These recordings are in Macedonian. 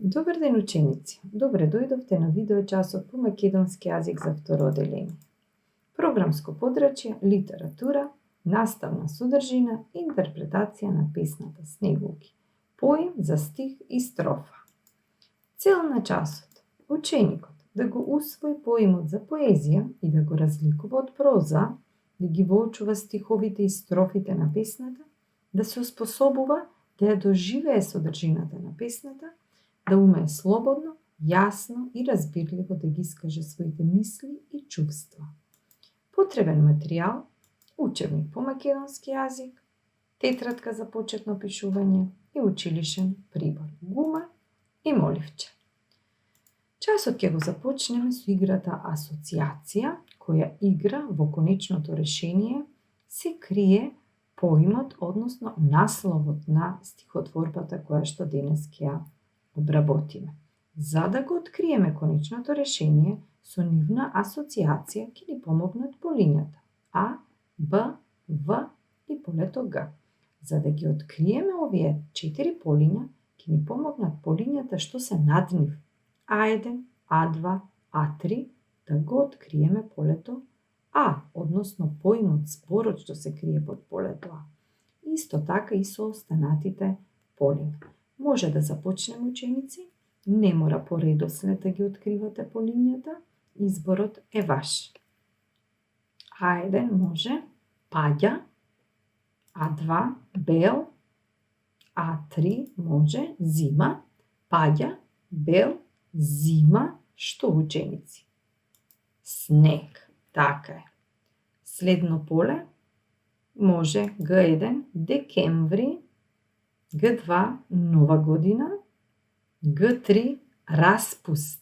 Добар ден, ученици! Добре дојдовте на видеочасот по македонски јазик за второ оделение. Програмско подрачје, литература, наставна содржина, интерпретација на песната Снегулки, поим за стих и строфа. Цел на часот: ученикот да го усвои поимот за поезија и да го разликува од проза, да ги воочува стиховите и строфите на песната, да се успособува да ја доживее содржината на песната, да умее слободно, јасно и разбирливо да ги искаже своите мисли и чувства. Потребен материјал: учебник по македонски јазик, тетрадка за почетно пишување и училишен прибор, гума и моливче. Часот ќе го започнеме со играта асоцијација, која игра во конечното решение се крие поимот, односно насловот на стихотворбата која што денес ќе ја обработиме. За да го откриеме конечното решение, со нивна асоцијација ќе ни помогнат полињата А, Б, В и полето Г. За да ги откриеме овие 4 полиња, ќе ни помогнат полињата што се над нив: А1, А2, А3, да го откриеме полето А, односно поимот, зборот што се крие под полето А. Исто така и со останатите полиња. Може да започнеме, ученици, не мора по редослед да ги откривате полињата, изборот е ваш. А1 може паѓа, А2 бел, А3 може зима, паѓа, бел, зима, што, ученици? Снег, така е. Следно поле може Г1 декември, Г2 нова година, Г3 распуст.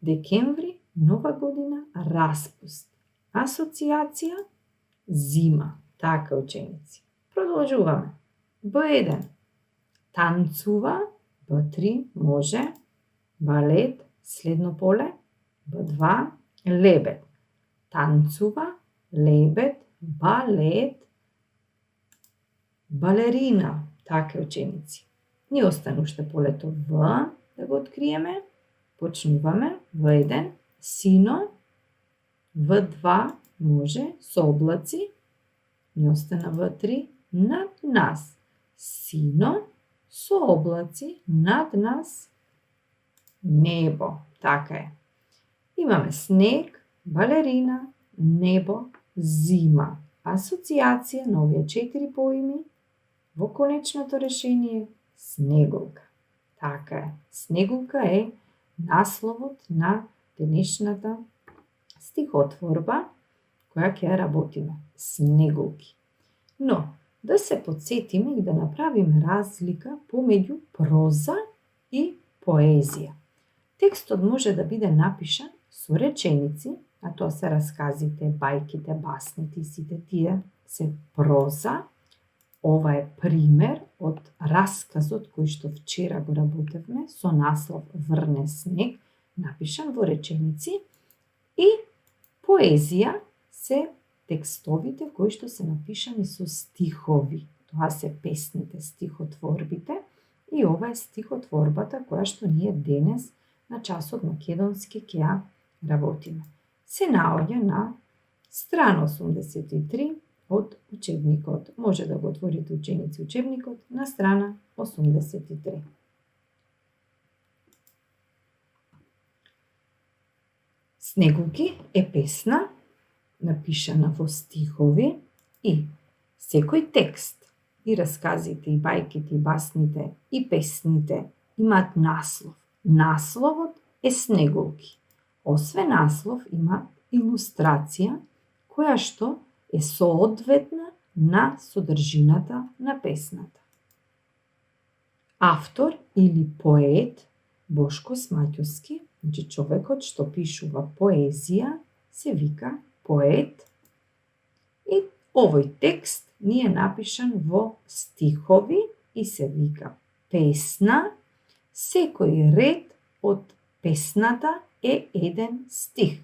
Декември, нова година, распуст. Асоцијација зима. Така, ученици. Продолжуваме. Б1 танцува, Б3 може балет, следно поле Б2 лебед. Танцува, лебед, балет, балерина. Така, ученици. Ни остане уште полето В да го откриеме. Почнуваме. В1 сино, В2 може со облаци. Ни остана В3 над нас. Сино со облаци, над нас небо. Така е. Имаме снег, балерина, небо, зима. Асоцијација на овие 4 поими во конечното решение Снегулка. Така е. Снегулка е насловот на денешната стихотворба која ќе ја работиме. Снегулки. Но, да се подсетиме и да направиме разлика помеѓу проза и поезија. Текстот може да биде напишан со реченици, а тоа се расказите, бајките, басните и сите тие се проза. Ова е пример од расказот кој што вчера го работевме со наслов Врне снег, напишан во реченици, и поезија се текстовите кои што се напишани со стихови. Тоа се песните, стихотворбите, и ова е стихотворбата која што ние денес на часот македонски ќе ја работиме. Се наоѓа на страна 83 од учебникот. Може да го отворите, ученици, учебникот на страна 83. Снегулки е песна напишана во стихови и секој текст, и расказите, и бајките, и басните, и песните имаат наслов. Насловот е Снегулки. Освен наслов има илустрација која што е соодветна на содржината на песната. Автор или поет Бошко Смаќовски, значи човекот што пишува поезија, се вика поет, и овој текст ни е напишан во стихови и се вика песна. Секој ред од песната е еден стих.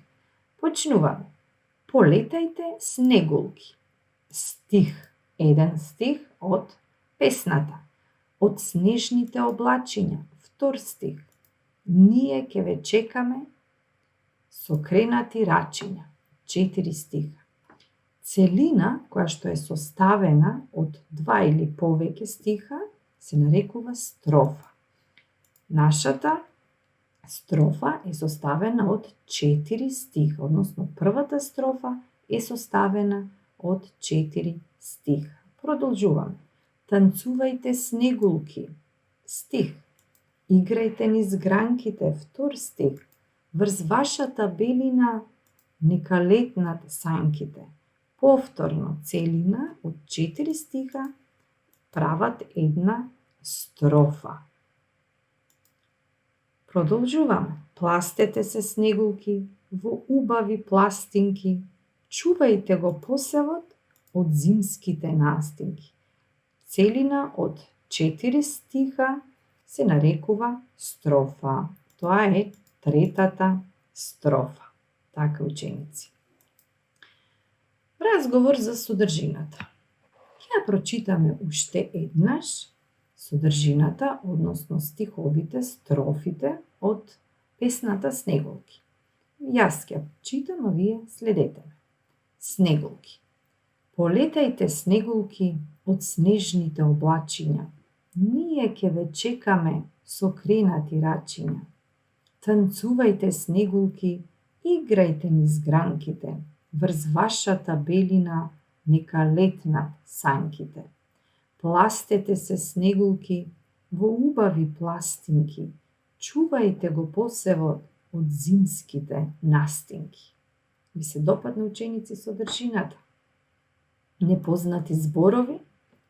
Почнуваме. Полетајте снегулки. Стих, еден стих од песната. Од снежните облачиња, Втор стих. Ние ќе ве чекаме со кренати рачиња. 4 стиха. Целина која што е составена од 2 или повеќе стиха се нарекува строфа. Нашата строфа е составена од 4 стиха, односно првата строфа е составена од 4 стиха. Продолжуваме. Танцувајте снегулки. Стих. Играјте низ гранките. Втор стих. Врз вашата белина нека летнат сањките. Повторно, целина од 4 стиха прават една строфа. Продолжуваме. Пластете се снегулки во убави пластинки. Чувајте го посевот од зимските настинки. Целина од 4 стиха се нарекува строфа. Тоа е третата строфа. Така, ученици. Разговор за содржината. Ќе ја прочитаме уште еднаш содржината, односно стиховите, строфите од песната Снегулки. Јас ќе читам, а вие следете ме. Снегулки. Полетајте снегулки од снежните облачиња. Ние ќе ве чекаме со кренати рачиња. Танцувајте снегулки, играјте низ гранките. Врз вашата белина нека летнат сањките. Пластете се снегулки во убави пластинки. Чувајте го посевот од зимските настинки. Ви се допадна, ученици, содржината? Непознати зборови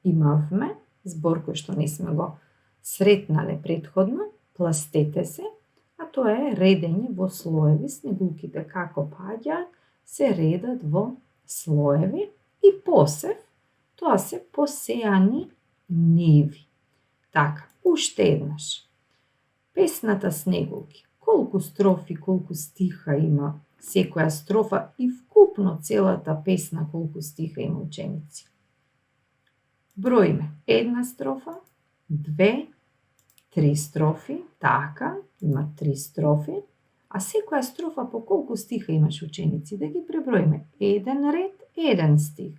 имавме, збор кој што не сме го сретнале претходно, пластете се, а тоа е редење во слоеви. Снегулките како паѓаат се редат во слоеви и посев, тоа се посеани ниви. Така, уште еднаш. Песната Снегулки. Колку строфи, колку стиха има секоја строфа и вкупно целата песна колку стиха има, ученици? Броиме. 1 строфа, 2, 3 строфи, така, има 3 строфи, а секоја строфа по колку стиха имаш, ученици? Да ги преброиме. 1 ред, 1 стих.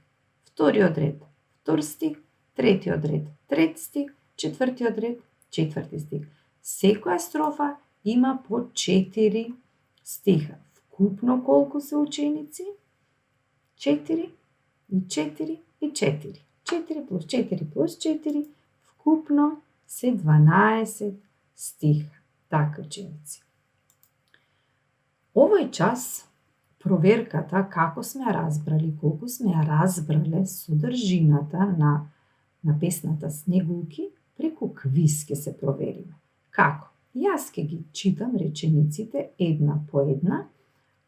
Вториот ред, втор стих, третиот ред, трет стих, четвртиот ред, четврти стих. Секоја строфа има по 4 стиха. Вкупно колку се, ученици? 4 и 4 и 4. 4 плюс 4 плюс 4, вкупно се 12 стиха. Така, ученици. Овој час проверката како сме ја разбрали, колку сме ја разбрале содржината на песната Снегулки, преку квиз ќе се провериме. Како? Јас ќе ги читам речениците една по една,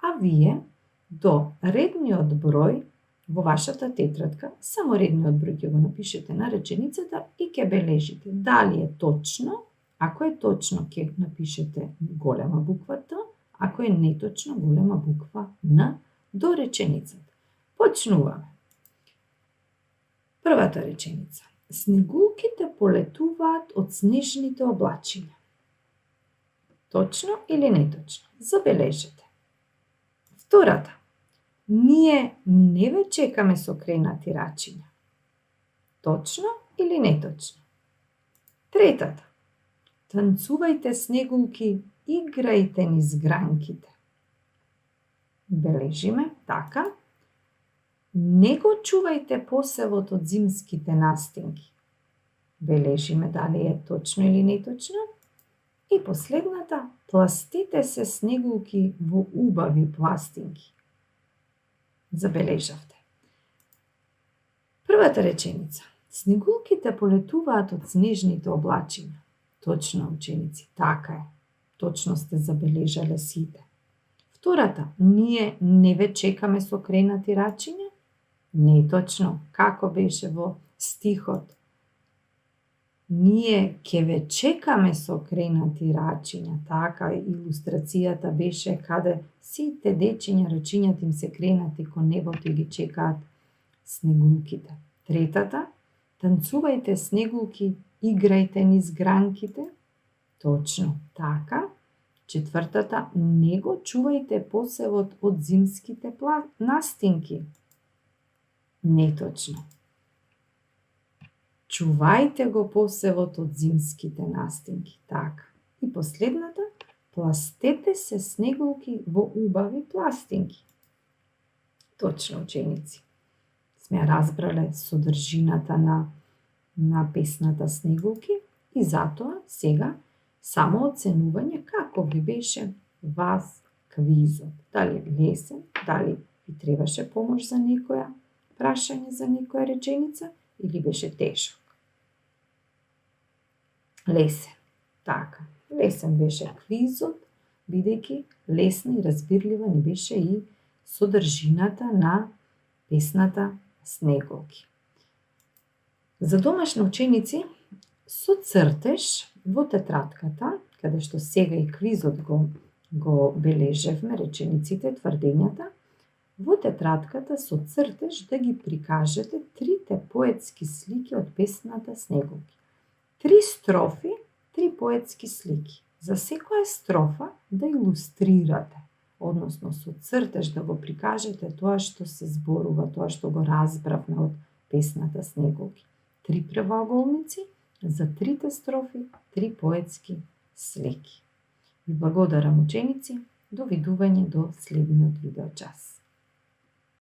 а вие до редниот број во вашата тетрадка, само редниот број ќе го напишете на реченицата и ќе бележите дали е точно. Ако е точно, ќе напишете голема буква Т, ако е неточно, голема буква Н до реченицата. Почнуваме. Првата реченица. Снегулките полетуваат од снежните облачиња. Точно или неточно? Забележете. Втората. Ние не ве чекаме со кренати рачиња. Точно или неточно? Третата. Танцувајте снегулки, играјте низ гранките. Бележиме, така. Не го чувајте посевот од зимските настинки. Бележиме дали е точно или неточно. И последната, пластите се снегулки во убави пластинки. Забележавте. Првата реченица. Снегулките полетуваат од снежните облачиња. Точно, ученици, така е. Точно сте забележале сите. Втората, ние не ве чекаме со кренати рачиња. Неточно, како беше во стихот? Ние ќе ве чекаме со кренати рачиња. Така, илустрацијата беше каде сите дечиња рачињата им се кренати кон небото и ги чекаат снегулките. Третата, танцувајте снегулки, играјте низ гранките. Точно, така. Четвртата, не го чувајте посевот од зимските настинки. Неточно. Чувајте го посевот од зимските настинки. Така. И последната, пластете се снеголки во убави пластинки. Точно, ученици. Сме разбрале содржината на песната Снеголки и затоа сега само оценување како ви беше вас квизот. Дали лесен, дали ви требаше помош за некоја прашање, за некоја реченица или беше тешок. Лесен. Така, лесен беше квизот, бидејќи лесна и разбирлива ни беше и содржината на песната Снеголки. За домашни ученици, со цртеж во тетратката, каде што сега и квизот го бележевме, речениците, тврдењата, во тетратката со цртеж да ги прикажете трите поетски слики од песната Снеголки. 3 строфи, 3 поетски слики. За секоја строфа да илустрирате, односно со цртеж да го прикажете тоа што се зборува, тоа што го разбравме од песната Снеголки. 3 правоаголници, за 3 строфи, 3 поетски слики. Ви благодарам, ученици, до видување до следниот видеочас.